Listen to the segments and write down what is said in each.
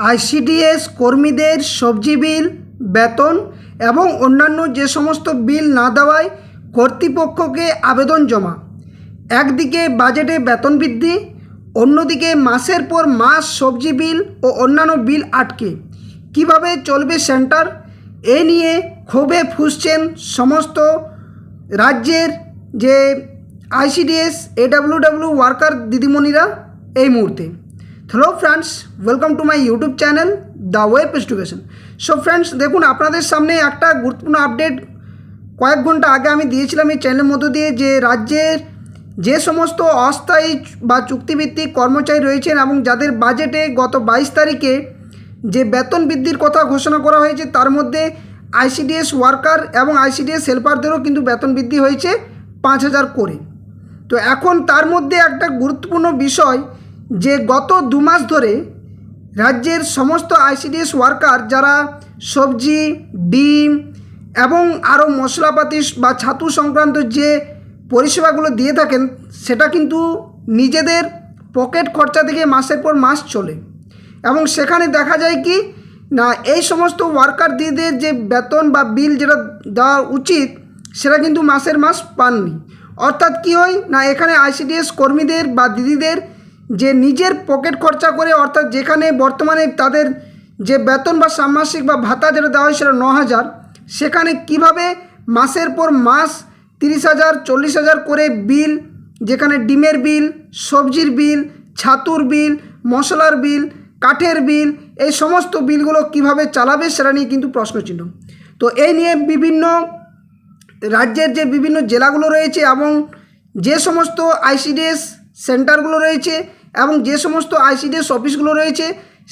ICDS কর্মীদের সবজি বিল, বেতন এবং অন্যান্য যে সমস্ত বিল না দেওয়ায় কর্তৃপক্ষকে আবেদন জমা। একদিকে বাজেটে বেতন বৃদ্ধি, অন্যদিকে মাসের পর মাস সবজি বিল ও অন্যান্য বিল আটকে কিভাবে চলবে সেন্টার, এ নিয়ে ক্ষোভে ফুঁসছেন সমস্ত রাজ্যের যে আইসিডিএস এডব্লিউডব্লিউ ওয়ার্কার দিদিমণিরা এই মুহূর্তে। Hello friends, welcome to my YouTube channel the web education. So friends, দেখুন আপনাদের সামনে একটা গুরুত্বপূর্ণ আপডেট কয়েক ঘন্টা আগে আমি দিয়েছিলাম এই চ্যানেলের মধ্য দিয়ে, যে রাজ্যের যে সমস্ত অস্থায়ী বা চুক্তিভিত্তিক কর্মচারী রয়েছেন এবং যাদের বাজেটে গত 22 তারিখে যে বেতন বৃদ্ধির কথা ঘোষণা করা হয়েছে, তার মধ্যে আইসিডিএস ওয়ার্কার এবং আইসিডিএস হেল্পারদেরও কিন্তু বেতন বৃদ্ধি হয়েছে 5,000 করে। তো এখন তার মধ্যে একটা গুরুত্বপূর্ণ বিষয়, যে গত 2 মাস ধরে রাজ্যের সমস্ত আইসিডিএস ওয়ার্কার যারা সবজি, ডিম এবং আরও মশলাপাতি বা ছাতু সংক্রান্ত যে পরিষেবাগুলো দিয়ে থাকেন, সেটা কিন্তু নিজেদের পকেট খরচা থেকে মাসের পর মাস চলে। এবং সেখানে দেখা যায় কি না, এই সমস্ত ওয়ার্কার দিদিদের যে বেতন বা বিল যেটা দেওয়া উচিত, সেটা কিন্তু মাসের মাস পাননি। অর্থাৎ কী হয় না, এখানে আইসিডিএস কর্মীদের বা দিদিদের যে নিজের পকেট খরচা করে, অর্থাৎ যেখানে বর্তমানে তাদের যে বেতন বা ষান্মাসিক বা ভাতা যেটা দেওয়া হয় সেটা 9,000, সেখানে কিভাবে মাসের পর মাস 30,000, 40,000 করে বিল, যেখানে ডিমের বিল, সবজির বিল, ছাতুর বিল, মশলার বিল, কাঠের বিল, এই সমস্ত বিলগুলো কিভাবে চালাবে সেটা নিয়ে কিন্তু প্রশ্নচিহ্ন। তো এই নিয়ে বিভিন্ন রাজ্যের যে বিভিন্ন জেলাগুলো রয়েছে এবং যে সমস্ত আইসিডিএস সেন্টারগুলো রয়েছে এবং যে সমস্ত আইসিডিএস অফিসগুলো রয়েছে,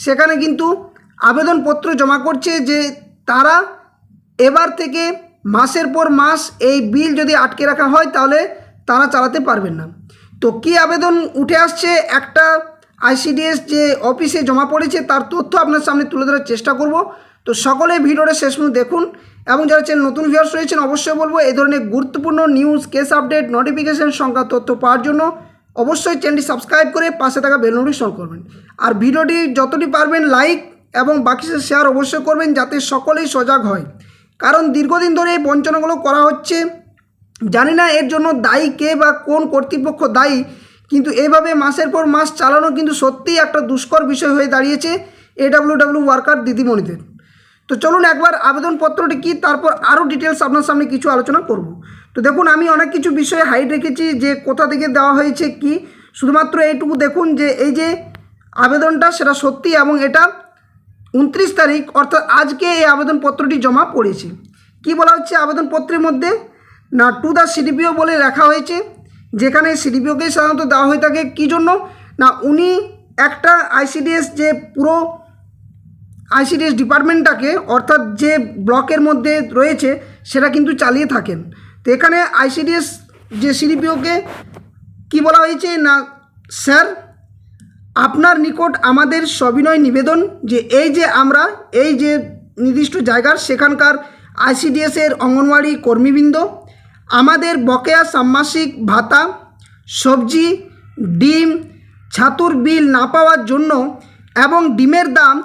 সেখানে কিন্তু আবেদনপত্র জমা করছে যে তারা এবার থেকে মাসের পর মাস এই বিল যদি আটকে রাখা হয় তাহলে তারা চালাতে পারবেন না। তো কী আবেদন উঠে আসছে, একটা আইসিডিএস যে অফিসে জমা পড়েছে তার তথ্য আপনার সামনে তুলে ধরার চেষ্টা করব। তো সকলে ভিডিওটা শেষ পর্যন্ত দেখুন, এবং যারা চ্যানেল নতুন ভিউয়ার্স রয়েছেন অবশ্যই বলবো এই ধরনের গুরুত্বপূর্ণ নিউজ, কেস আপডেট, নোটিফিকেশন সংক্রান্ত তথ্য পাওয়ার জন্য অবশ্যই চ্যানেলটি সাবস্ক্রাইব করে পাশে থাকা বেল নোটিফিকেশন করবেন। আর ভিডিওটি যতটি পারবেন লাইক এবং বাকি শেয়ার অবশ্যই করবেন, যাতে সকলেই সজাগ হয়। কারণ দীর্ঘদিন ধরে এই বঞ্চনাগুলো করা হচ্ছে, জানি না এর জন্য দায়ী কে বা কোন কর্তৃপক্ষ দায়ী, কিন্তু এইভাবে মাসের পর মাস চালানো কিন্তু সত্যিই একটা দুষ্কর বিষয় হয়ে দাঁড়িয়েছে এডব্লিউডব্লিউ ওয়ার্কার দিদিমণিদের। তো চলুন একবার আবেদনপত্রটি কী, তারপর আরও ডিটেলস আপনার সামনে কিছু আলোচনা করব। তো দেখুন, আমি অনেক কিছু বিষয়ে হাইড রেখেছি যে কোথা থেকে দেওয়া হয়েছে কি, শুধুমাত্র এইটুকু দেখুন যে এই যে আবেদনটা সেটা সত্যি, এবং এটা 29 তারিখ অর্থাৎ আজকে এই আবেদনপত্রটি জমা পড়েছে। কি বলা হচ্ছে আবেদনপত্রের মধ্যে, না টু দ্য সিডিপিও বলে লেখা হয়েছে, যেখানে সিডিপিওকেই সাধারণত দেওয়া হয়ে থাকে। কী জন্য না, উনি একটা আইসিডিএস যে পুরো আইসিডিএস ডিপার্টমেন্টটাকে, অর্থাৎ যে ব্লকের মধ্যে রয়েছে সেটা কিন্তু চালিয়ে থাকেন। তো এখানে আইসিডিএস যে সিডিপিওকে কি বলা হয়েছে না, স্যার আপনার নিকট আমাদের সবিনয় নিবেদন যে এই যে আমরা এই যে নির্দিষ্ট জায়গার সেখানকার আইসিডিএসের অঙ্গনওয়াড়ি কর্মীবৃন্দ আমাদের বকেয়া ষান্মাসিক ভাতা, সবজি, ডিম, ছাতুর বিল না পাওয়ার জন্য এবং ডিমের দাম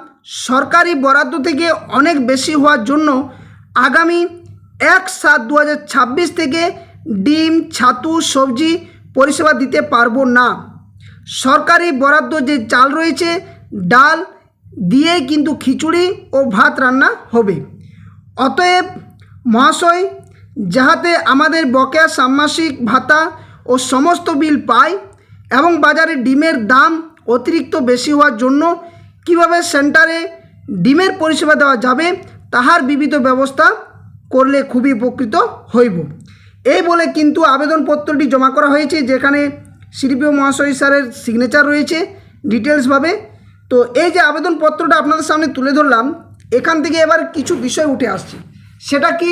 সরকারি বরাদ্দ থেকে অনেক বেশি হওয়ার জন্য আগামী 1/7/2026 থেকে ডিম, ছাতু, সবজি পরিষেবা দিতে পারবো না। সরকারি বরাদ্দ যে চাল রয়েছে, ডাল দিয়ে কিন্তু খিচুড়ি ও ভাত রান্না হবে। অতএব মহাশয়, যাহাতে আমাদের বকেয়া ষান্মাসিক ভাতা ও সমস্ত বিল পায়, এবং বাজারে ডিমের দাম অতিরিক্ত বেশি হওয়ার জন্য কিভাবে সেন্টারে ডিমের পরিষেবা দেওয়া যাবে তাহার বিবিধ ব্যবস্থা করলে খুবই উপকৃত হইব। এই বলে কিন্তু আবেদনপত্রটি জমা করা হয়েছে, যেখানে সিডিপিও মহাশয় স্যারের সিগনেচার রয়েছে ডিটেলসভাবে। তো এই যে আবেদনপত্রটা আপনাদের সামনে তুলে ধরলাম, এখান থেকে এবার কিছু বিষয় উঠে আসছে। সেটা কি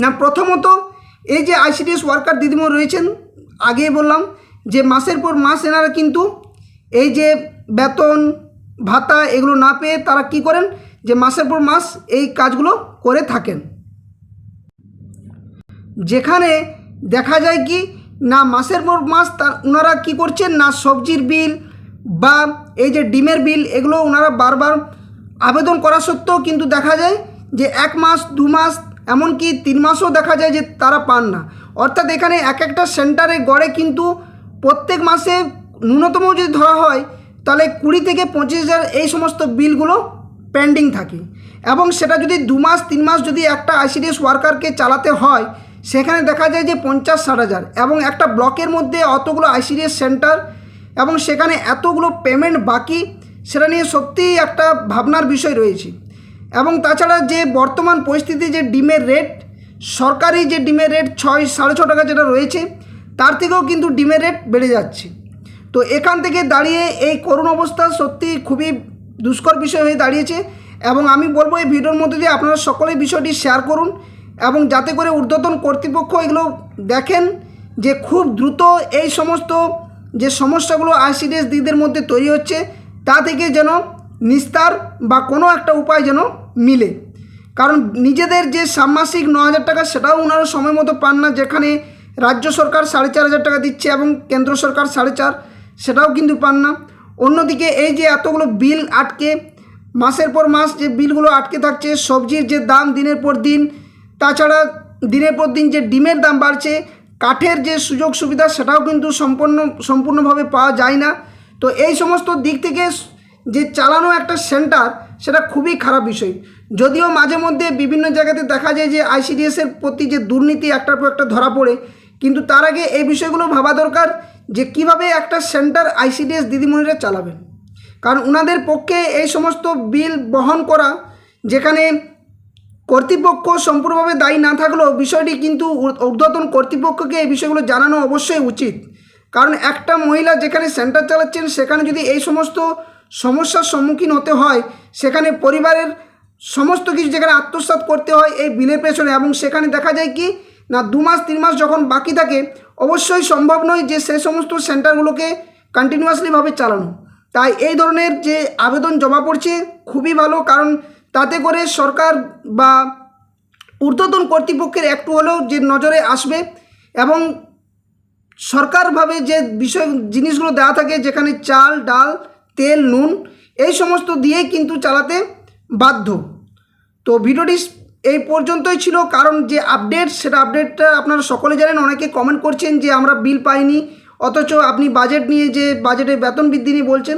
না, প্রথমত এই যে আইসিডিএস ওয়ার্কার দিদিমণি রয়েছেন, আগেই বললাম যে মাসের পর মাস এনারা কিন্তু এই যে বেতন ভাতা এগুলো না পেয়ে তারা কি করেন, যে মাসের পর মাস এই কাজগুলো করে থাকেন। যেখানে দেখা যায় কি না, মাসের পর মাস ওনারা কী করছেন না, সবজির বিল বা এই যে ডিমের বিল, এগুলো ওনারা বারবার আবেদন করা সত্ত্বেও কিন্তু দেখা যায় যে 1 মাস 2 মাস এমনকি 3 মাসও দেখা যায় যে তারা পান না। অর্থাৎ এখানে এক একটা সেন্টারে গড়ে কিন্তু প্রত্যেক মাসে ন্যূনতম যদি ধরা হয় তাহলে 20 থেকে 25,000 এই সমস্ত বিলগুলো পেন্ডিং থাকে। এবং সেটা যদি 2 মাস 3 মাস যদি একটা আইসিডিএস ওয়ার্কারকে চালাতে হয় সেখানে দেখা যায় যে 50-60,000, এবং একটা ব্লকের মধ্যে অতগুলো আইসিডিএস সেন্টার এবং সেখানে এতগুলো পেমেন্ট বাকি, সেটা নিয়ে সত্যিই একটা ভাবনার বিষয় রয়েছে। এবং তাছাড়া যে বর্তমান পরিস্থিতি যে ডিমের রেট, সরকারি যে ডিমের রেট 6-6.5 টাকা যেটা রয়েছে, তার থেকেও কিন্তু ডিমের রেট বেড়ে যাচ্ছে। তো এখান থেকে দাঁড়িয়ে এই করুণ অবস্থা সত্যি খুবই দুষ্কর বিষয় হয়ে দাঁড়িয়েছে। এবং আমি বলবো এই ভিডিওর মধ্যে দিয়ে আপনারা সকলেই বিষয়টি শেয়ার করুন এবং যাতে করে ঊর্ধ্বতন কর্তৃপক্ষ এগুলো দেখেন যে খুব দ্রুত এই সমস্ত যে সমস্যাগুলো আইসিডিএস দিদিদের মধ্যে তৈরি হচ্ছে তা থেকে যেন নিস্তার বা কোনো একটা উপায় যেন মিলে। কারণ নিজেদের যে ষান্মাসিক 9,000 টাকা সেটাও ওনারা সময় মতো পান না, যেখানে রাজ্য সরকার 4,500 টাকা দিচ্ছে এবং কেন্দ্র সরকার 4,500, সেটাও কিন্তু পান না। অন্যদিকে এই যে এতগুলো বিল আটকে মাসের পর মাস যে বিলগুলো আটকে থাকছে, সবজির যে দাম দিনের পর দিন, তাছাড়া দিনের পর দিন যে ডিমের দাম বাড়ছে, কাঠের যে সুযোগ সুবিধা সেটাও কিন্তু সম্পূর্ণভাবে পাওয়া যায় না। তো এই সমস্ত দিক থেকে যে চালানো একটা সেন্টার সেটা খুবই খারাপ বিষয়। যদিও মাঝে মধ্যে বিভিন্ন জায়গাতে দেখা যায় যে আইসিডিএসের প্রতি যে দুর্নীতি একটার পর একটা ধরা পড়ে, কিন্তু তার আগে এই বিষয়গুলো ভাবা দরকার যে কিভাবে একটা সেন্টার আইসিডিএস দিদিমণিরা চালাবেন। কারণ ওনাদের পক্ষে এই সমস্ত বিল বহন করা, যেখানে কর্তৃপক্ষ সম্পূর্ণভাবে দায়ী না থাকলেও বিষয়টি কিন্তু ঊর্ধ্বতন কর্তৃপক্ষকে এই বিষয়গুলো জানানো অবশ্যই উচিত। কারণ একটা মহিলা যেখানে সেন্টার চালাচ্ছেন সেখানে যদি এই সমস্ত সমস্যার সম্মুখীন হতে হয়, সেখানে পরিবারের সমস্ত কিছু যেখানে আত্মসাৎ করতে হয় এই বিলের পেছনে, এবং সেখানে দেখা যায় কি না 2 মাস 3 মাস যখন বাকি থাকে, অবশ্যই সম্ভব নয় যে সেই সমস্ত সেন্টারগুলোকে কন্টিনিউয়াসলিভাবে চালানো। তাই এই ধরনের যে আবেদন জমা পড়ছে খুবই ভালো, কারণ তাতে করে সরকার বা ঊর্ধ্বতন কর্তৃপক্ষের একটু হলেও যে নজরে আসবে এবং সরকারভাবে যে বিষয় জিনিসগুলো দেওয়া থাকে, যেখানে চাল ডাল তেল নুন এই সমস্ত দিয়েই কিন্তু চালাতে বাধ্য। তো ভিডিওটি এই পর্যন্তই ছিল, কারণ যে আপডেটটা আপনারা সকলে জানেন। অনেকে কমেন্ট করছেন যে আমরা বিল পাইনি, অথচ আপনি বাজেট নিয়ে যে বাজেটে বেতন বৃদ্ধি নিয়ে বলছেন।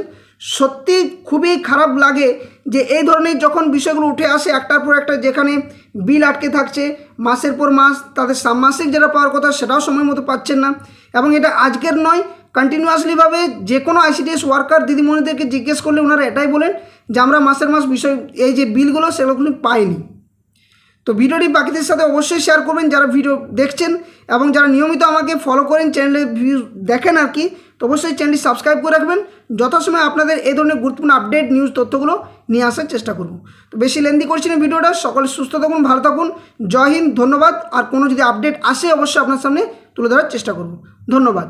সত্যি খুবই খারাপ লাগে যে এই ধরনের যখন বিষয়গুলো উঠে আসে একটার পর একটা, যেখানে বিল আটকে থাকছে মাসের পর মাস, তাদের ষান্মাসিক যেটা পাওয়ার কথা সেটাও সময় মতো পাচ্ছেন না। এবং এটা আজকের নয়, কন্টিনিউয়াসলিভাবে যে কোনো আইসিডিএস ওয়ার্কার দিদিমণিদেরকে জিজ্ঞেস করলে ওনারা এটাই বলেন যে আমরা মাসের মাস বিষয় এই যে বিলগুলো সেগুলো পাইনি। তো ভিডিওটি বাকিদের সাথে অবশ্যই শেয়ার করবেন যারা ভিডিও দেখছেন, এবং যারা নিয়মিত আমাকে ফলো করেন, চ্যানেলে ভিউ দেখেন আর কি, তো অবশ্যই চ্যানেলটি সাবস্ক্রাইব করে রাখবেন। যথাসময়ে আপনাদের এই ধরনের গুরুত্বপূর্ণ আপডেট নিউজ তথ্যগুলো নিয়ে আসার চেষ্টা করব। তো বেশি লেন্দি করছি না ভিডিওটা, সকলে সুস্থ থাকুন, ভালো থাকুন, জয় হিন্দ, ধন্যবাদ। আর কোনো যদি আপডেট আসে অবশ্যই আপনার সামনে তুলে ধরার চেষ্টা করব। ধন্যবাদ।